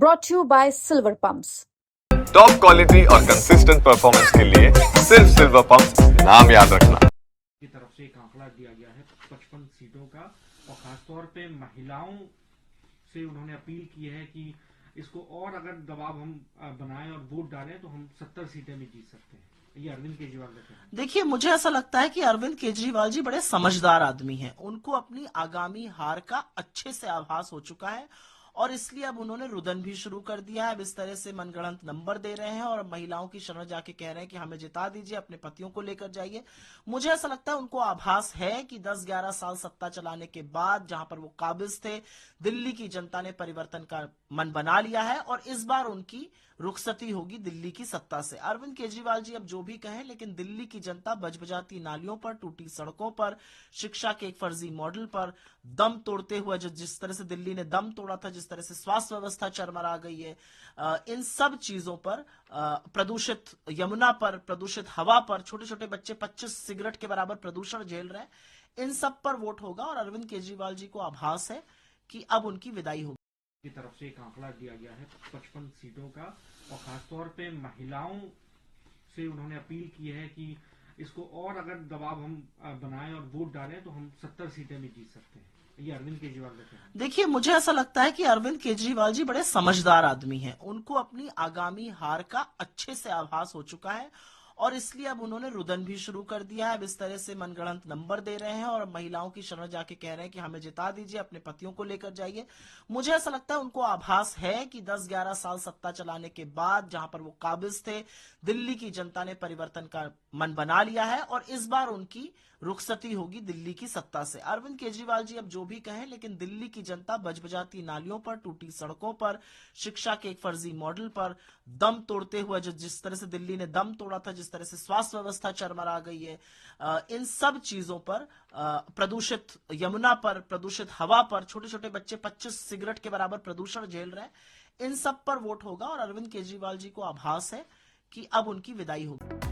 brought to you by Silver Pumps. Top quality और consistent performance के लिए सिर्फ सिल्वर पंप नाम याद रखना। की तरफ से एक आंकड़ा दिया गया है 55 सीटों का, और खासतौर पे महिलाओं से उन्होंने अपील की है कि इसको और अगर दबाव हम बनाएं और वोट डालें तो हम 70 सीटें भी जीत सकते हैं। ये अरविंद केजरीवाल का कहना है। देखिए, मुझे ऐसा लगता है कि अरविंद केजरीवाल जी बड़े समझदार आदमी हैं। उनको अपनी आगामी हार का अच्छे से आभास हो चुका है और इसलिए अब उन्होंने रुदन भी शुरू कर दिया है। अब इस तरह से मनगढ़ंत नंबर दे रहे हैं और महिलाओं की शरण जाके कह रहे हैं कि हमें जिता दीजिए, अपने पतियों को लेकर जाइए। मुझे ऐसा लगता है उनको आभास है कि 10-11 साल सत्ता चलाने के बाद जहां पर वो काबिज थे, दिल्ली की जनता ने परिवर्तन का मन बना लिया है और इस बार उनकी रुखसती होगी दिल्ली की सत्ता से। अरविंद केजरीवाल जी अब जो भी कहें, लेकिन दिल्ली की जनता बजबजाती नालियों पर, टूटी सड़कों पर, शिक्षा के एक फर्जी मॉडल पर दम तोड़ते हुए, जिस तरह से दिल्ली ने दम तोड़ा था, जिस तरह से स्वास्थ्य व्यवस्था चरमरा गई है, इन सब चीजों पर, प्रदूषित यमुना पर, प्रदूषित हवा पर, छोटे छोटे बच्चे 25 सिगरेट के बराबर प्रदूषण झेल रहे हैं, इन सब पर वोट होगा और अरविंद केजरीवाल जी को आभास है कि अब उनकी विदाई होगी। की तरफ से एक आंकड़ा दिया गया है 55 सीटों का, और खासतौर पे महिलाओं से उन्होंने अपील की है कि इसको और अगर दबाव हम बनाएं और वोट डालें तो हम 70 सीटें भी जीत सकते हैं। ये अरविंद केजरीवाल का कहना है। देखिए, मुझे ऐसा लगता है कि अरविंद केजरीवाल जी बड़े समझदार आदमी हैं। उनको अपनी आगामी हार का अच्छे से आभास हो चुका है और इसलिए अब उन्होंने रुदन भी शुरू कर दिया है। अब इस तरह से मनगढ़ंत नंबर दे रहे हैं और महिलाओं की शरण जाके कह रहे हैं कि हमें जिता दीजिए, अपने पतियों को लेकर जाइए। मुझे ऐसा लगता है उनको आभास है कि 10-11 साल सत्ता चलाने के बाद जहां पर वो काबिज थे, दिल्ली की जनता ने परिवर्तन का मन बना लिया है और इस बार उनकी रुखसती होगी दिल्ली की सत्ता से। अरविंद केजरीवाल जी अब जो भी कहें, लेकिन दिल्ली की जनता बजबजाती नालियों पर, टूटी सड़कों पर, शिक्षा के एक फर्जी मॉडल पर दम तोड़ते हुए, जिस तरह से दिल्ली ने दम तोड़ा था, जिस तरह से स्वास्थ्य व्यवस्था चरमरा गई है, इन सब चीजों पर, प्रदूषित यमुना पर, प्रदूषित हवा पर, छोटे छोटे बच्चे 25 सिगरेट के बराबर प्रदूषण झेल रहे हैं, इन सब पर वोट होगा और अरविंद केजरीवाल जी को आभास है कि अब उनकी विदाई होगी।